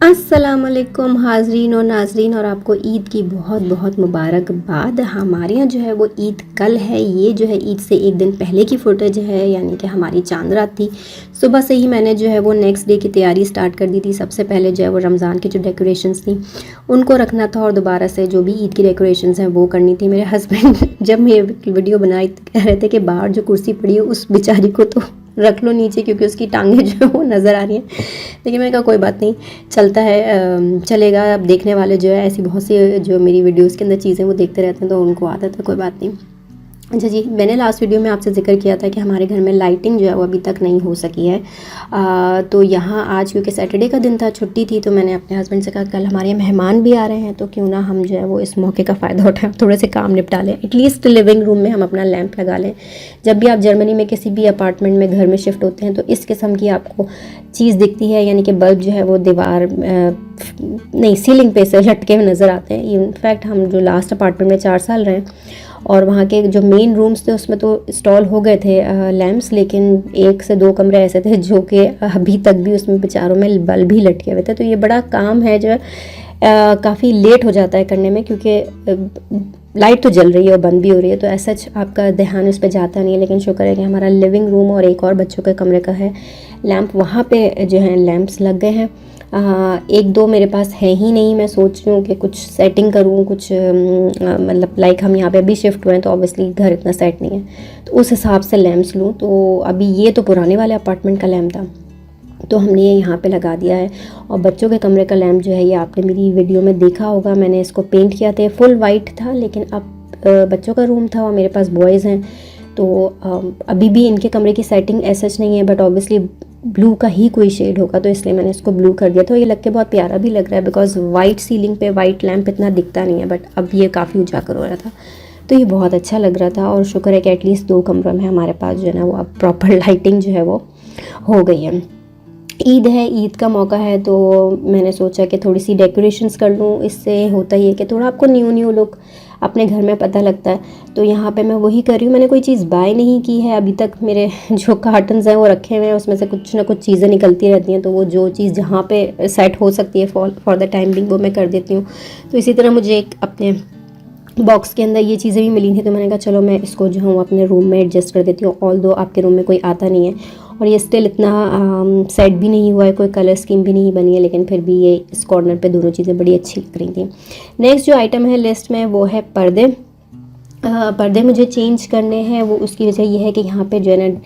अस्सलामुअलैकुम हाज़रीन और नाज़रीन, और आपको ईद की बहुत बहुत मुबारकबाद। हमारे यहाँ जो है वो ईद कल है। ये जो है ईद से एक दिन पहले की फ़ुटेज है, यानी कि हमारी चांद रात थी। सुबह से ही मैंने जो है वो नेक्स्ट डे की तैयारी स्टार्ट कर दी थी। सबसे पहले जो है वो रमज़ान की जो डेकोरेशंस थी उनको रखना था, और दोबारा से जो भी ईद की डेकोरेशंस हैं वो करनी थी। मेरे हस्बैंड जब मैं वीडियो बनाई कह रहे थे कि बाहर जो कुर्सी पड़ी है उस बेचारी को तो रख लो नीचे, क्योंकि उसकी टांगें जो है वो नज़र आ रही हैं। लेकिन मैंने कहा कोई बात नहीं, चलता है, चलेगा। अब देखने वाले जो है ऐसी बहुत सी जो मेरी वीडियोस के अंदर चीज़ें वो देखते रहते हैं, तो उनको आदत है, कोई बात नहीं। अच्छा जी, मैंने लास्ट वीडियो में आपसे ज़िक्र किया था कि हमारे घर में लाइटिंग जो है वो अभी तक नहीं हो सकी है। तो यहाँ आज क्योंकि सैटरडे का दिन था, छुट्टी थी, तो मैंने अपने हस्बैंड से कहा कल हमारे यहाँ मेहमान भी आ रहे हैं, तो क्यों ना हम जो है वो इस मौके का फ़ायदा उठाएं, थोड़े से काम निपटा लें। एटलीस्ट लिविंग रूम में हम अपना लैंप लगा लें। जब भी आप जर्मनी में किसी भी अपार्टमेंट में घर में शिफ्ट होते हैं तो इस किस्म की आपको चीज़ दिखती है, यानी कि बल्ब जो है वो दीवार नहीं सीलिंग पे से लटके हुए नज़र आते हैं। इनफैक्ट हम जो लास्ट अपार्टमेंट में 4 साल रहे और वहाँ के जो मेन रूम्स थे उसमें तो इंस्टॉल हो गए थे लैंप्स, लेकिन 1 से 2 कमरे ऐसे थे जो कि अभी तक भी उसमें बेचारों में बल्ब ही लटके हुए थे। तो ये बड़ा काम है जो काफ़ी लेट हो जाता है करने में, क्योंकि लाइट तो जल रही है और बंद भी हो रही है, तो ऐसा आपका ध्यान उस पर जाता नहीं है। लेकिन शुक्र है कि हमारा लिविंग रूम और एक और बच्चों के कमरे का है लैंप, वहाँ पे जो है लैंप्स लग गए हैं। 1-2 मेरे पास है ही नहीं। मैं सोच रही हूँ कि कुछ सेटिंग करूँ, कुछ मतलब लाइक हम यहाँ पे अभी शिफ्ट हुए हैं तो ऑब्वियसली घर इतना सेट नहीं है, तो उस हिसाब से लैंप्स लूँ। तो अभी ये तो पुराने वाले अपार्टमेंट का लैंप था, तो हमने ये यहाँ पे लगा दिया है। और बच्चों के कमरे का लैंप जो है ये आपने मेरी वीडियो में देखा होगा, मैंने इसको पेंट किया था, फुल वाइट था, लेकिन अब बच्चों का रूम था और मेरे पास बॉयज़ हैं, तो अभी भी इनके कमरे की सेटिंग ऐसा नहीं है, बट ऑब्वियसली ब्लू का ही कोई शेड होगा, तो इसलिए मैंने इसको ब्लू कर दिया। तो ये लग के बहुत प्यारा भी लग रहा है, बिकॉज वाइट सीलिंग पे वाइट लैंप इतना दिखता नहीं है, बट अब ये काफ़ी उजागर हो रहा था, तो ये बहुत अच्छा लग रहा था। और शुक्र है कि एटलीस्ट 2 कमरों में हमारे पास जो है ना वो अब प्रॉपर लाइटिंग जो है वो हो गई है। ईद है, ईद का मौका है, तो मैंने सोचा कि थोड़ी सी डेकोरेशंस कर लूँ। इससे होता ही है कि थोड़ा आपको न्यू लुक अपने घर में पता लगता है। तो यहाँ पे मैं वही कर रही हूँ। मैंने कोई चीज़ बाय नहीं की है अभी तक। मेरे जो कार्टन्स हैं वो रखे हुए हैं, उसमें से कुछ ना कुछ चीज़ें निकलती रहती हैं, तो वो जो चीज़ जहाँ पे सेट हो सकती है फॉर द टाइम बिंग वो मैं कर देती हूँ। तो इसी तरह मुझे एक अपने बॉक्स के अंदर ये चीज़ें भी मिली थी, तो मैंने कहा चलो मैं इसको जो हूँ अपने रूम में एडजस्ट कर देती हूँ। ऑल दो आपके रूम में कोई आता नहीं है और ये स्टिल इतना सेट भी नहीं हुआ है, कोई कलर स्कीम भी नहीं बनी है, लेकिन फिर भी ये इस कॉर्नर पे दोनों चीज़ें बड़ी अच्छी लग रही थी। नेक्स्ट जो आइटम है लिस्ट में वो है पर्दे। पर्दे मुझे चेंज करने हैं। वो उसकी वजह ये है कि यहाँ पे जो है ना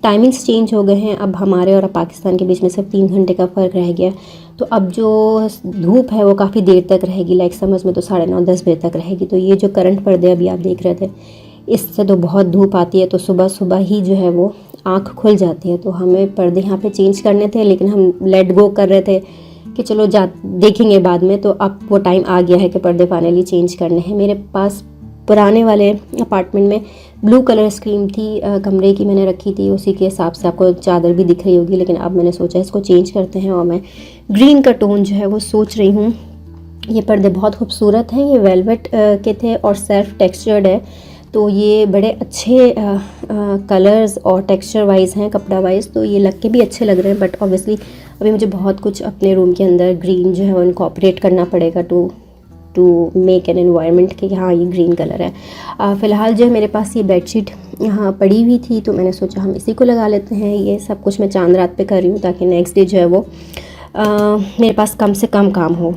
टाइमिंग्स चेंज हो गए हैं। अब हमारे और पाकिस्तान के बीच में सिर्फ 3 घंटे का फ़र्क रह गया, तो अब जो धूप है वो काफ़ी देर तक रहेगी, लाइक समझ में तो 9:30-10 बजे तक रहेगी। तो ये जो करंट पर्दे अभी आप देख रहे थे, इससे तो बहुत धूप आती है, तो सुबह सुबह ही जो है वो आँख खुल जाती है। तो हमें पर्दे यहाँ पे चेंज करने थे, लेकिन हम लेट गो कर रहे थे कि चलो देखेंगे बाद में। तो अब वो टाइम आ गया है कि पर्दे फाइनली चेंज करने हैं। मेरे पास पुराने वाले अपार्टमेंट में ब्लू कलर स्क्रीन थी, कमरे की मैंने रखी थी, उसी के हिसाब से आपको चादर भी दिख रही होगी, लेकिन अब मैंने सोचा इसको चेंज करते हैं और मैं ग्रीन का टोन जो है वो सोच रही हूँ। ये पर्दे बहुत खूबसूरत हैं, ये वेलवेट के थे और सेल्फ टेक्सचर्ड है, तो ये बड़े अच्छे कलर्स और टेक्सचर वाइज हैं, कपड़ा वाइज, तो ये लग के भी अच्छे लग रहे हैं। बट ऑब्वियसली अभी मुझे बहुत कुछ अपने रूम के अंदर ग्रीन जो है वो इनकॉर्पोरेट करना पड़ेगा टू मेक एन एनवायरनमेंट कि हाँ ये ग्रीन कलर है। फ़िलहाल जो है मेरे पास ये बेडशीट यहाँ पड़ी हुई थी, तो मैंने सोचा हम इसी को लगा लेते हैं। ये सब कुछ मैं चांद रात पे कर रही हूँ ताकि नेक्स्ट डे जो है वो मेरे पास कम से कम काम हो।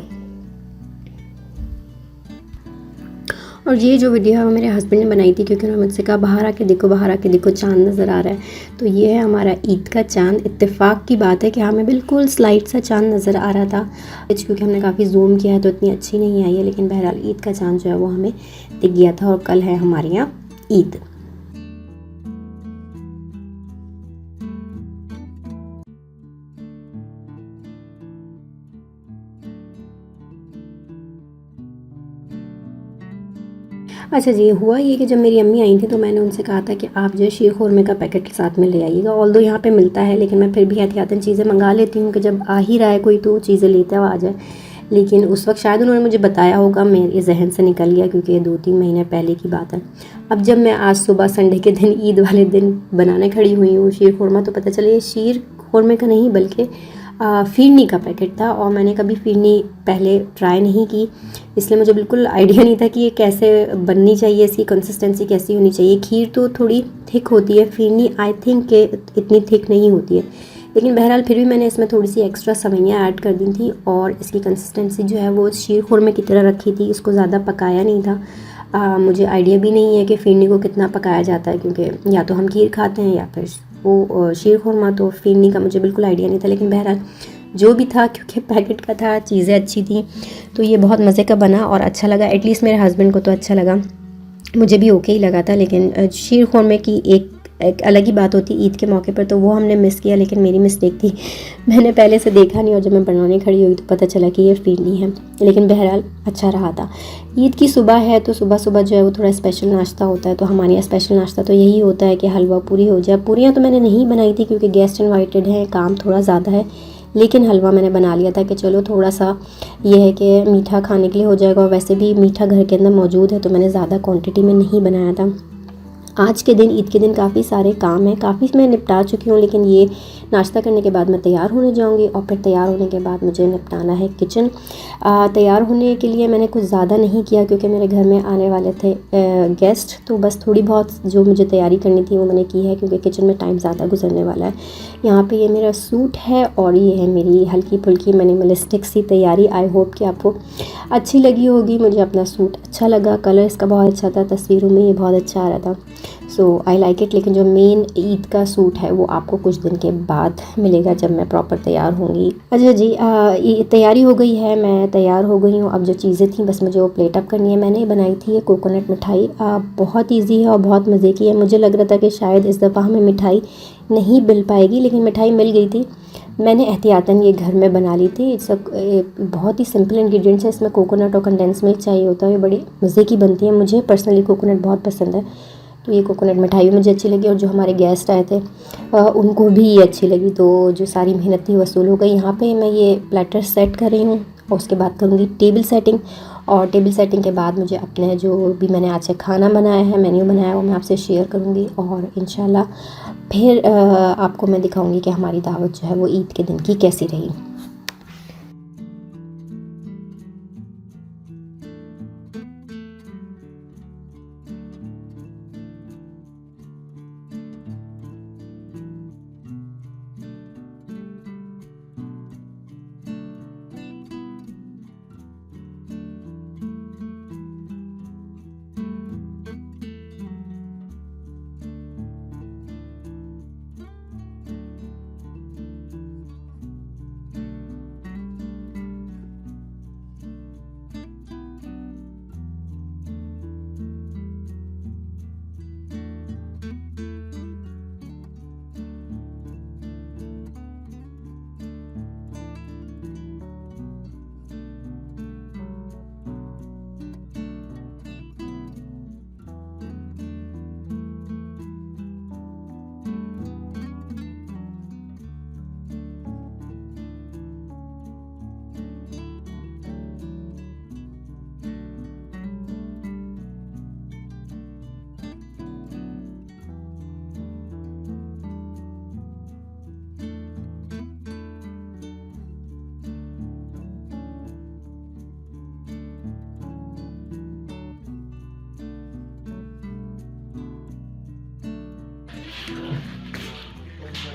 और ये जो वीडियो है वो मेरे हस्बैंड ने बनाई थी, क्योंकि उन्होंने मुझसे कहा बाहर आके देखो, बाहर आके देखो, चांद नज़र आ रहा है। तो ये है हमारा ईद का चांद। इत्तेफाक की बात है कि हमें बिल्कुल स्लाइट सा चांद नज़र आ रहा था, क्योंकि हमने काफ़ी जूम किया है तो इतनी अच्छी नहीं आई है, लेकिन बहरहाल ईद का चांद जो है वो हमें दिख गया था। और कल है हमारे यहाँ ईद। अच्छा जी, हुआ ये कि जब मेरी अम्मी आई थी तो मैंने उनसे कहा था कि आप जो है शीर खुरमे का पैकेट साथ में ले आइएगा। ऑल्दो यहाँ पे मिलता है, लेकिन मैं फिर भी एहतियातन चीज़ें मंगा लेती हूँ कि जब आ ही रहा है कोई तो चीज़ें लेता हुआ आ जाए। लेकिन उस वक्त शायद उन्होंने मुझे बताया होगा, मेरे जहन से निकल गया, क्योंकि ये 2-3 महीने पहले की बात है। अब जब मैं आज सुबह संडे के दिन, ईद वाले दिन बनाने खड़ी हुई हूँ शीर खुरमा, तो पता चले ये शीर खुरमे का नहीं बल्कि फिरनी का पैकेट था और मैंने कभी फिरनी पहले ट्राई नहीं की, इसलिए मुझे बिल्कुल आइडिया नहीं था कि ये कैसे बननी चाहिए, इसकी कंसिस्टेंसी कैसी होनी चाहिए। खीर तो थोड़ी थिक होती है, फिरनी आई थिंक के इतनी थिक नहीं होती है, लेकिन बहरहाल फिर भी मैंने इसमें थोड़ी सी एक्स्ट्रा सवैयाँ ऐड कर दी थी और इसकी कंसिस्टेंसी जो है वो शीर खुरमे की तरह रखी थी, इसको ज़्यादा पकाया नहीं था। मुझे आइडिया भी नहीं है कि फिरनी को कितना पकाया जाता है, क्योंकि या तो हम खीर खाते हैं या फिर वो शीर खुरमा, तो फिरनी का मुझे बिल्कुल आइडिया नहीं था। लेकिन बहरहाल जो भी था, क्योंकि पैकेट का था, चीज़ें अच्छी थी, तो ये बहुत मज़े का बना और अच्छा लगा। एटलीस्ट मेरे हस्बैंड को तो अच्छा लगा, मुझे भी ओके ही लगा था। लेकिन शीर खुरमे की एक अलग ही बात होती ईद के मौके पर, तो वो हमने मिस किया, लेकिन मेरी मिस्टेक थी, मैंने पहले से देखा नहीं और जब मैं बनाने खड़ी हुई तो पता चला कि ये फिरनी है। लेकिन बहरहाल अच्छा रहा था। ईद की सुबह है तो सुबह सुबह जो है वो थोड़ा स्पेशल नाश्ता होता है, तो हमारे यहाँ स्पेशल नाश्ता तो यही होता है कि हलवा पूरी हो जाए। पूरियाँ तो मैंने नहीं बनाई थी क्योंकि गेस्ट इन्वाइटेड हैं, काम थोड़ा ज़्यादा है, लेकिन हलवा मैंने बना लिया था कि चलो थोड़ा सा ये है कि मीठा खाने के लिए हो जाएगा, और वैसे भी मीठा घर के अंदर मौजूद है तो मैंने ज़्यादा क्वांटिटी में नहीं बनाया था। आज के दिन, ईद के दिन, काफ़ी सारे काम हैं, काफ़ी मैं निपटा चुकी हूँ, लेकिन ये नाश्ता करने के बाद मैं तैयार होने जाऊँगी और फिर तैयार होने के बाद मुझे निपटाना है किचन। तैयार होने के लिए मैंने कुछ ज़्यादा नहीं किया क्योंकि मेरे घर में आने वाले थे गेस्ट, तो बस थोड़ी बहुत जो मुझे तैयारी करनी थी वो मैंने की है, क्योंकि किचन में टाइम ज़्यादा गुजरने वाला है। यहाँ पे ये मेरा सूट है और ये है मेरी हल्की फुल्की मिनिमलिस्टिक सी तैयारी। आई होप कि आपको अच्छी लगी होगी। मुझे अपना सूट अच्छा लगा, कलर इसका बहुत अच्छा था, तस्वीरों में ये बहुत अच्छा आ रहा था, सो आई लाइक इट। लेकिन जो मेन ईद का सूट है वो आपको कुछ दिन के बाद मिलेगा जब मैं प्रॉपर तैयार होंगी। अच्छा जी, ये तैयारी हो गई है, मैं तैयार हो गई हूँ। अब जो चीज़ें थी बस मुझे वो प्लेट अप करनी है। मैंने बनाई थी ये कोकोनट मिठाई, बहुत ईजी है और बहुत मज़े की है। मुझे लग रहा था कि शायद इस दफ़ा हमें मिठाई नहीं मिल पाएगी, लेकिन मिठाई मिल गई थी। मैंने एहतियातन ये घर में बना ली थी। इट्स बहुत ही सिंपल इंग्रेडिएंट्स है, इसमें कोकोनट और कंडेंस मिल्क चाहिए होता है, ये बड़ी मज़े की बनती है। मुझे पर्सनली कोकोनट बहुत पसंद है, तो ये कोकोनट मिठाई भी मुझे अच्छी लगी और जो हमारे गेस्ट आए थे उनको भी ये अच्छी लगी, तो जो सारी मेहनत थी वसूल हो गई। यहाँ पे मैं ये प्लेटर सेट कर रही हूँ और उसके बाद करूँगी टेबल सेटिंग, और टेबल सेटिंग के बाद मुझे अपने जो भी मैंने आज से खाना बनाया है, मेन्यू बनाया है, वो मैं आपसे शेयर करूँगी और इंशाल्लाह फिर आपको मैं दिखाऊँगी कि हमारी दावत जो है वो ईद के दिन की कैसी रही।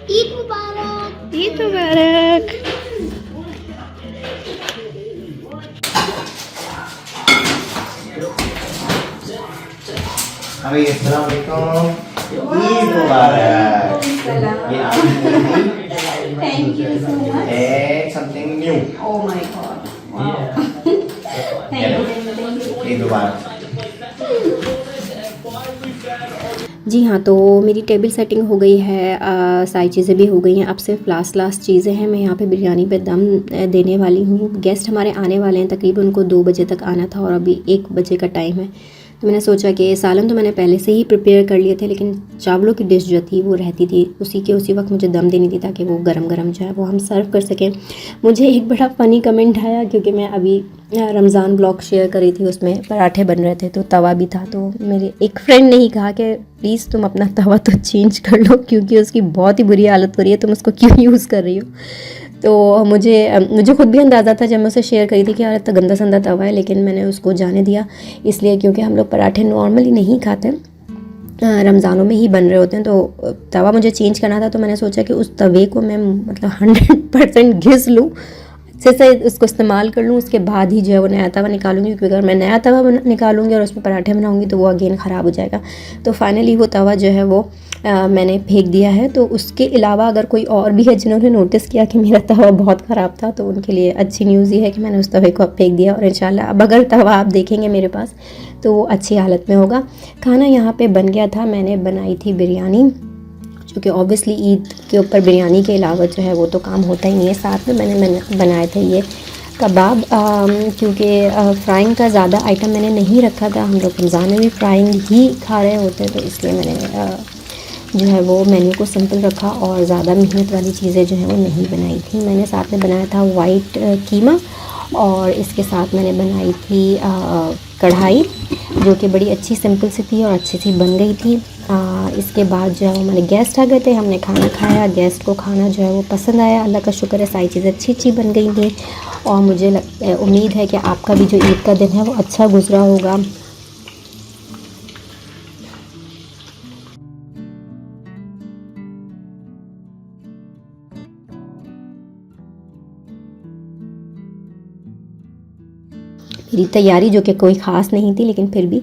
ईद मुबारक। ईद मुबारक। अभी अस्सलाम वालेकुम, ईद मुबारक। ये आपकी थैंक यू सो मच। है something new. Oh my god, thank you. Eid मुबारक। जी हाँ, तो मेरी टेबल सेटिंग हो गई है, सारी चीज़ें भी हो गई हैं। अब सिर्फ लास्ट चीज़ें हैं। मैं यहाँ पे बिरयानी पे दम देने वाली हूँ। गेस्ट हमारे आने वाले हैं, तकरीबन उनको 2 बजे तक आना था और अभी 1 बजे का टाइम है। तो मैंने सोचा कि सालन तो मैंने पहले से ही प्रिपेयर कर लिए थे, लेकिन चावलों की डिश जो थी वो रहती थी, उसी वक्त मुझे दम देनी थी ताकि वो गरम गरम जो है वो हम सर्व कर सकें। मुझे एक बड़ा फ़नी कमेंट आया क्योंकि मैं अभी रमज़ान ब्लॉग शेयर करी थी, उसमें पराठे बन रहे थे तो तवा भी था, तो मेरे एक फ्रेंड ने ही कहा कि प्लीज़ तुम अपना तवा तो चेंज कर लो क्योंकि उसकी बहुत ही बुरी हालत हो रही है, तुम उसको क्यों यूज़ कर रही हो। तो मुझे खुद भी अंदाज़ा था जब मैं उसे शेयर करी थी कि यार इतना गंदा संदा तवा है, लेकिन मैंने उसको जाने दिया, इसलिए क्योंकि हम लोग पराठे नॉर्मली नहीं खाते, रमज़ानों में ही बन रहे होते हैं। तो तवा मुझे चेंज करना था, तो मैंने सोचा कि उस तवे को मैं मतलब 100% घिस लूँ, अच्छे से उसको इस्तेमाल कर लूँ, उसके बाद ही जो है वो नया तवा निकालूंगी, क्योंकि अगर मैं नया तवा निकालूंगी और उस पर पराठे बनाऊंगी तो वो अगेन ख़राब हो जाएगा। तो फाइनली वो तवा जो है वो मैंने फेंक दिया है। तो उसके अलावा अगर कोई और भी है जिन्होंने नोटिस किया कि मेरा तवा बहुत ख़राब था, तो उनके लिए अच्छी न्यूज़ ये है कि मैंने उस तवे को अब फेंक दिया, और इंशाल्लाह अब अगर तवा आप देखेंगे मेरे पास तो वो अच्छी हालत में होगा। खाना यहाँ पे बन गया था, मैंने बनाई थी बिरयानी, जो कि ऑब्वियसली ईद के ऊपर बिरयानी के अलावा जो है वो तो काम होता ही नहीं है। साथ में मैंने बनाए थे ये कबाब, क्योंकि फ्राइंग का ज़्यादा आइटम मैंने नहीं रखा था, हम लोग रमज़ान में भी फ्राइंग ही खा रहे होते हैं, तो इसलिए मैंने जो है वो मेन्यू को सिंपल रखा और ज़्यादा मेहनत वाली चीज़ें जो हैं वो नहीं बनाई थी। मैंने साथ में बनाया था वाइट कीमा, और इसके साथ मैंने बनाई थी कढ़ाई, जो कि बड़ी अच्छी सिंपल सी थी और अच्छी सी बन गई थी। इसके बाद जो है हमारे गेस्ट आ गए थे, हमने खाना खाया, गेस्ट को खाना जो है वो पसंद आया, अल्लाह का शुक्र है सारी चीज़ें अच्छी बन गई थी। और मुझे उम्मीद है कि आपका भी जो ईद का दिन है वो अच्छा गुजरा होगा। मेरी तैयारी जो कि कोई ख़ास नहीं थी, लेकिन फिर भी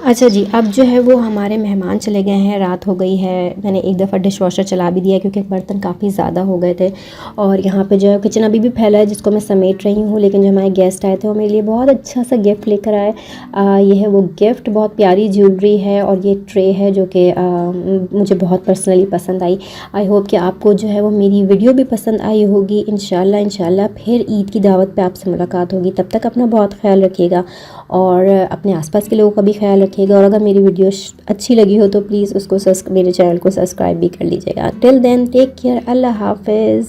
अच्छा जी, अब जो है वो हमारे मेहमान चले गए हैं, रात हो गई है। मैंने एक दफ़ा डिश वॉशर चला भी दिया क्योंकि बर्तन काफ़ी ज़्यादा हो गए थे, और यहाँ पे जो है किचन अभी भी फैला है जिसको मैं समेट रही हूँ। लेकिन जो हमारे गेस्ट आए थे वो मेरे लिए बहुत अच्छा सा गिफ्ट लेकर आए। ये है वो गिफ्ट, बहुत प्यारी ज्वेलरी है, और ये ट्रे है जो कि मुझे बहुत पर्सनली पसंद आई। आई होप कि आपको जो है वो मेरी वीडियो भी पसंद आई होगी। इंशाल्लाह फिर ईद की दावत पे आपसे मुलाकात होगी। तब तक अपना बहुत ख्याल रखिएगा और अपने आसपास के लोगों का भी ख्याल रखिएगा। और अगर मेरी वीडियो अच्छी लगी हो तो प्लीज़ उसको मेरे चैनल को सब्सक्राइब भी कर लीजिएगा। टिल देन टेक केयर, अल्लाह हाफिज़।